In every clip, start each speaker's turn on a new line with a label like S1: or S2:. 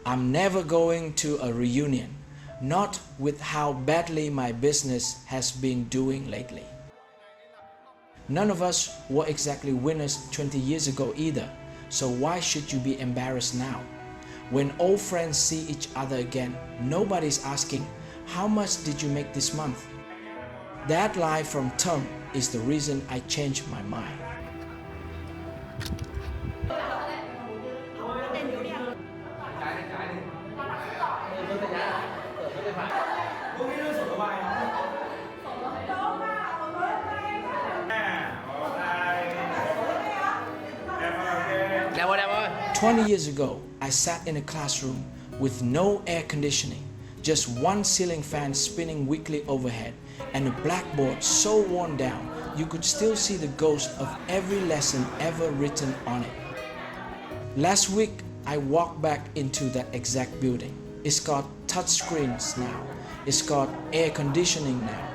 S1: I'm never going to a reunion, not with how badly my business has been doing lately. None of us were exactly winners 20 years ago either, so why should you be embarrassed now? When old friends see each other again, nobody's asking, how much did you make this month? That lie from Tom is the reason I changed my mind.
S2: Đẹp
S1: 20 years ago, I sat in a classroom with no air conditioning, just one ceiling fan spinning weakly overhead, and a blackboard so worn down you could still see the ghost of every lesson ever written on it. Last week, I walked back into that exact building. It's got touchscreens now. It's got air conditioning now.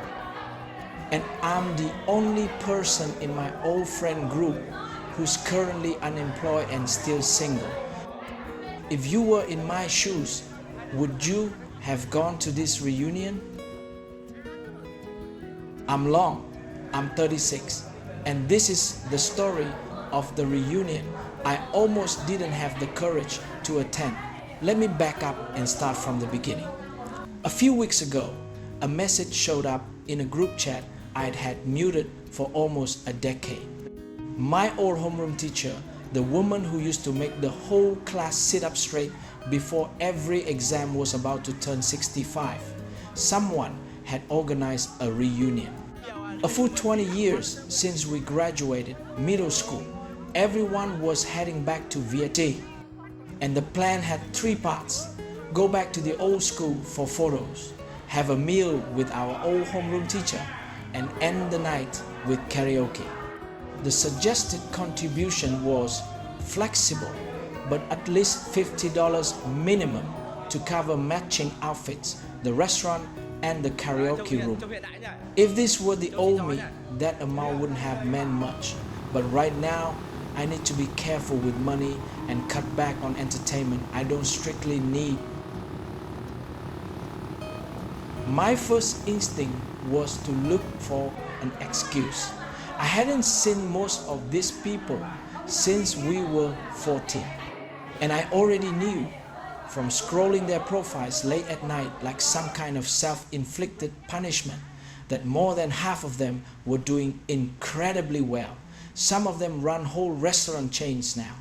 S1: And I'm the only person in my old friend group who's currently unemployed and still single. If you were in my shoes, would you have gone to this reunion? I'm Long, I'm 36, and this is the story of the reunion I almost didn't have the courage to attend. Let me back up and start from the beginning. A few weeks ago, a message showed up in a group chat I'd had muted for almost a decade. My old homeroom teacher, the woman who used to make the whole class sit up straight before every exam was about to turn 65, someone had organized a reunion. A full 20 years since we graduated middle school, everyone was heading back to Vietnam, and the plan had 3 parts. Go back to the old school for photos, have a meal with our old homeroom teacher, and end the night with karaoke. The suggested contribution was flexible, but at least $50 minimum to cover matching outfits, the restaurant, and the karaoke room. If this were the old me, that amount wouldn't have meant much, but right now, I need to be careful with money and cut back on entertainment I don't strictly need. My first instinct was to look for an excuse. I hadn't seen most of these people since we were 14, and I already knew from scrolling their profiles late at night like some kind of self-inflicted punishment that more than half of them were doing incredibly well. Some of them run whole restaurant chains now.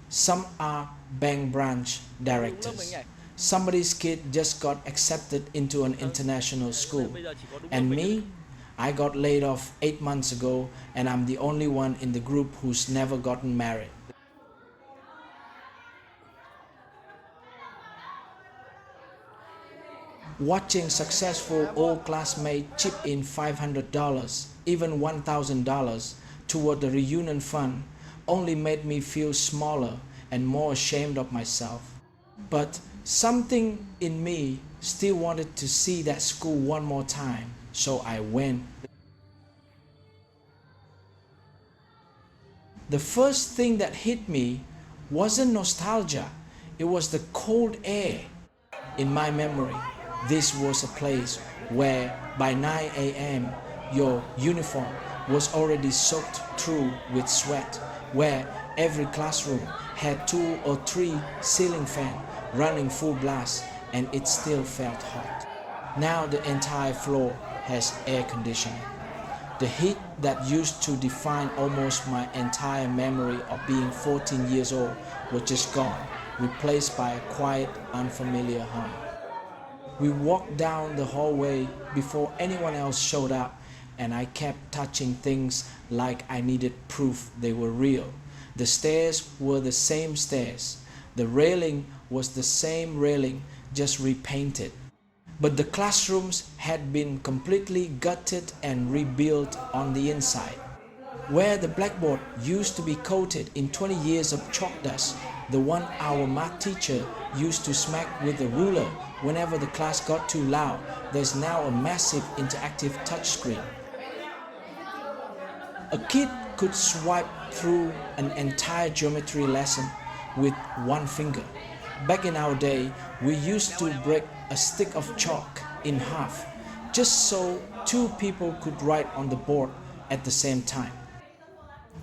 S1: Some are bank branch directors. Somebody's kid just got accepted into an international school. And me, I got laid off 8 months ago, and I'm the only one in the group who's never gotten married. Watching successful old classmates chip in $500, even $1,000 toward the reunion fund only made me feel smaller and more ashamed of myself. But something in me still wanted to see that school one more time, so I went. The first thing that hit me wasn't nostalgia, it was the cold air. In my memory, this was a place where by 9 a.m. your uniform was already soaked through with sweat, where every classroom had 2 or 3 ceiling fans running full blast, and it still felt hot. Now the entire floor has air conditioning. The heat that used to define almost my entire memory of being 14 years old was just gone, replaced by a quiet, unfamiliar hum. We walked down the hallway before anyone else showed up, and I kept touching things like I needed proof they were real. The stairs were the same stairs. The railing was the same railing, just repainted. But the classrooms had been completely gutted and rebuilt on the inside. Where the blackboard used to be coated in 20 years of chalk dust, the one our math teacher used to smack with a ruler whenever the class got too loud, there's now a massive interactive touchscreen. A kid could swipe through an entire geometry lesson with one finger. Back in our day, we used to break a stick of chalk in half just so two people could write on the board at the same time.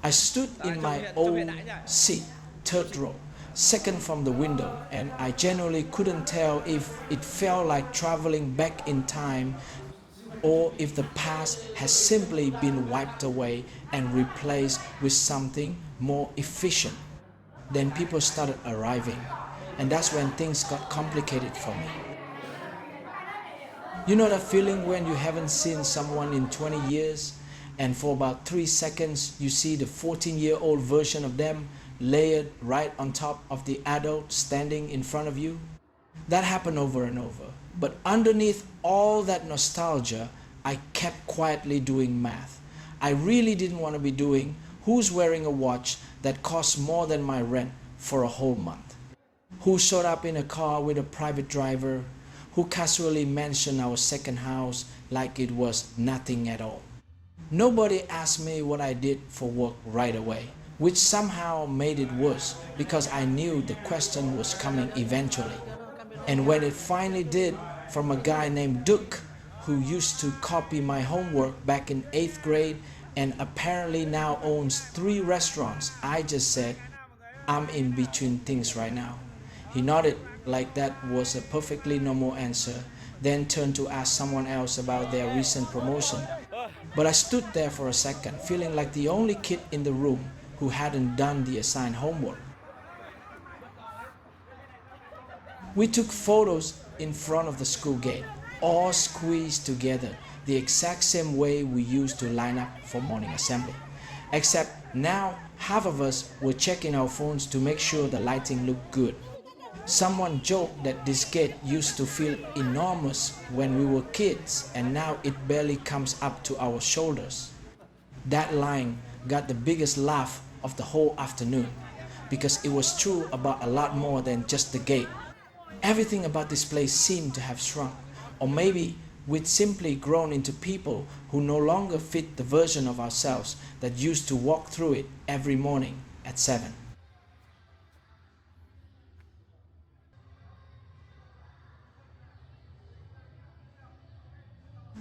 S1: I stood in my old seat, third row, second from the window, and I genuinely couldn't tell if it felt like traveling back in time or if the past has simply been wiped away and replaced with something more efficient. Then people started arriving, and that's when things got complicated for me. You know that feeling when you haven't seen someone in 20 years and for about 3 seconds you see the 14-year-old version of them layered right on top of the adult standing in front of you? That happened over and over. But underneath all that nostalgia, I kept quietly doing math. I really didn't want to be doing who's wearing a watch that costs more than my rent for a whole month, who showed up in a car with a private driver, who casually mentioned our second house like it was nothing at all. Nobody asked me what I did for work right away, which somehow made it worse because I knew the question was coming eventually. And when it finally did, from a guy named Duke, who used to copy my homework back in 8th grade and apparently now owns 3 restaurants, I just said, I'm in between things right now. He nodded like that was a perfectly normal answer, then turned to ask someone else about their recent promotion. But I stood there for a second, feeling like the only kid in the room who hadn't done the assigned homework. We took photos in front of the school gate, all squeezed together the exact same way we used to line up for morning assembly. Except now half of us were checking our phones to make sure the lighting looked good. Someone joked that this gate used to feel enormous when we were kids and now it barely comes up to our shoulders. That line got the biggest laugh of the whole afternoon because it was true about a lot more than just the gate. Everything about this place seemed to have shrunk, or maybe we'd simply grown into people who no longer fit the version of ourselves that used to walk through it every morning at 7.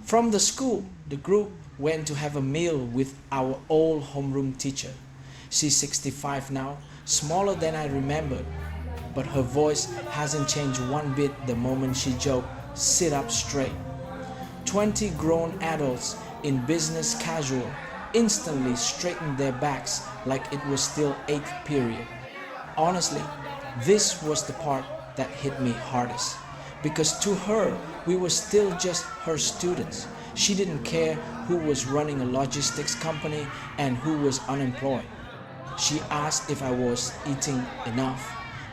S1: From the school, the group went to have a meal with our old homeroom teacher. She's 65 now, smaller than I remembered, but her voice hasn't changed one bit the moment she joked, "Sit up straight." 20 grown adults in business casual instantly straightened their backs like it was still 8th period. Honestly, this was the part that hit me hardest. Because to her, we were still just her students. She didn't care who was running a logistics company and who was unemployed. She asked if I was eating enough.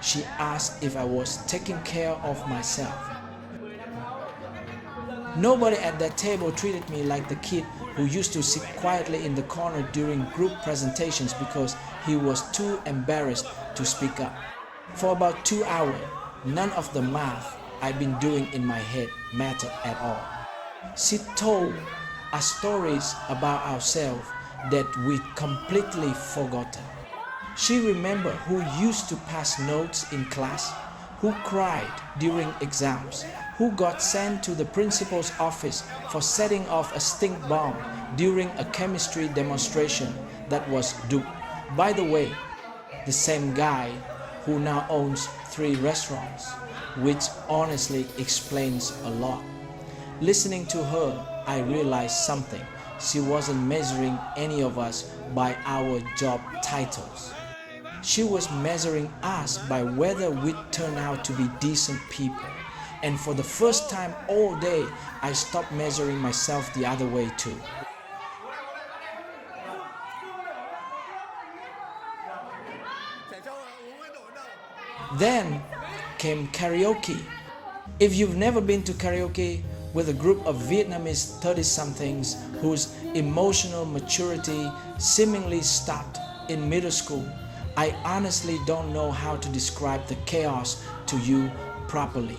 S1: She asked if I was taking care of myself. Nobody at that table treated me like the kid who used to sit quietly in the corner during group presentations because he was too embarrassed to speak up. For about 2 hours, none of the math I'd been doing in my head mattered at all. She told us stories about ourselves that we'd completely forgotten. She remembered who used to pass notes in class, who cried during exams, who got sent to the principal's office for setting off a stink bomb during a chemistry demonstration that was duped. By the way, the same guy who now owns 3 restaurants, which honestly explains a lot. Listening to her, I realized something. She wasn't measuring any of us by our job titles. She was measuring us by whether we'd turn out to be decent people. And for the first time all day, I stopped measuring myself the other way too. Then came karaoke. If you've never been to karaoke with a group of Vietnamese 30-somethings whose emotional maturity seemingly stopped in middle school, I honestly don't know how to describe the chaos to you properly.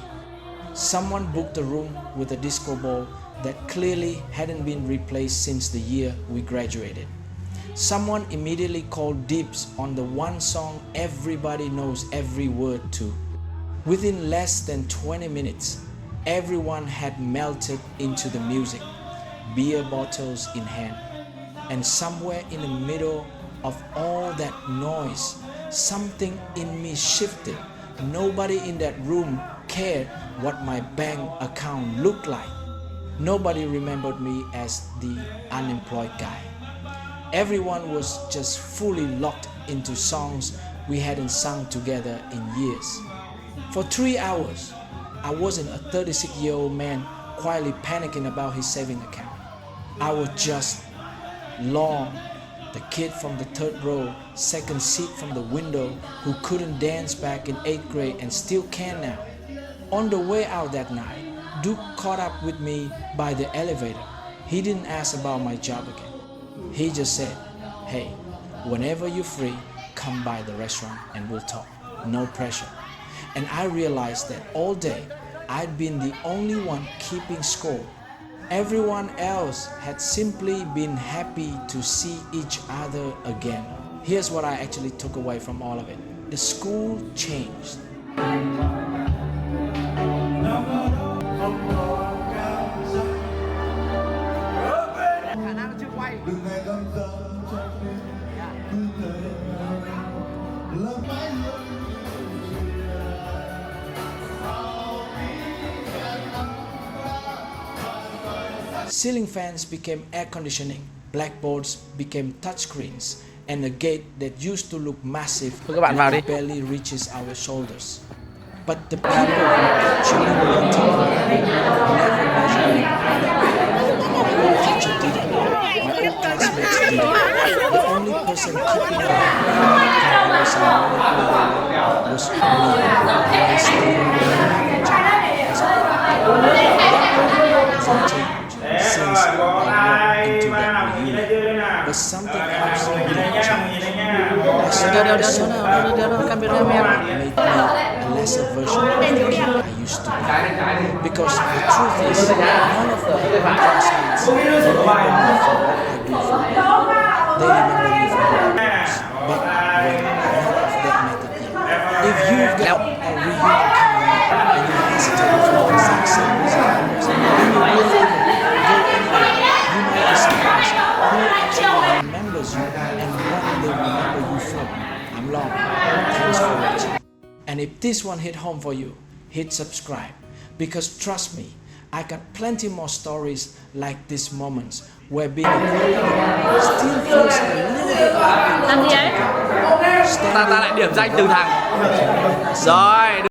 S1: Someone booked a room with a disco ball that clearly hadn't been replaced since the year we graduated. Someone immediately called dibs on the one song everybody knows every word to. Within less than 20 minutes, everyone had melted into the music, beer bottles in hand. And somewhere in the middle of all that noise, something in me shifted. Nobody in that room cared what my bank account looked like. Nobody remembered me as the unemployed guy. Everyone was just fully locked into songs we hadn't sung together in years. For 3 hours, I wasn't a 36-year-old man quietly panicking about his saving account. I was just Long, the kid from the third row, second seat from the window, who couldn't dance back in 8th grade and still can now. On the way out that night, Duke caught up with me by the elevator. He didn't ask about my job again. He just said, "Hey, whenever you're free, come by the restaurant and we'll talk. No pressure." And I realized that all day, I'd been the only one keeping score. Everyone else had simply been happy to see each other again. Here's what I actually took away from all of it. The school changed. Ceiling fans became air conditioning, blackboards became touchscreens, and a gate that used to look massive barely reaches our shoulders. But the people who actually wanted to never measured it. My old teacher did it. My old classmates did it. The only person keeping up was me. I stayed in the job as a since I walked into that reunion. But something else didn't change. I started to see that made me a lesser version of who I used to be. Because the truth is, none of my classmates remember me for what I do for them. They remember me for what I was. But when none of that mattered yet. If you've got a reunion coming up and you hesitate for the exact same reason I was, then you will remembers you and what they remember you from. I'm Long. Thanks for watching. And if this one hit home for you, hit subscribe. Because trust me, I got plenty more stories like these moments where being a grown still feels a little bit like being a
S2: Ta lại điểm danh từ thằng. Rồi.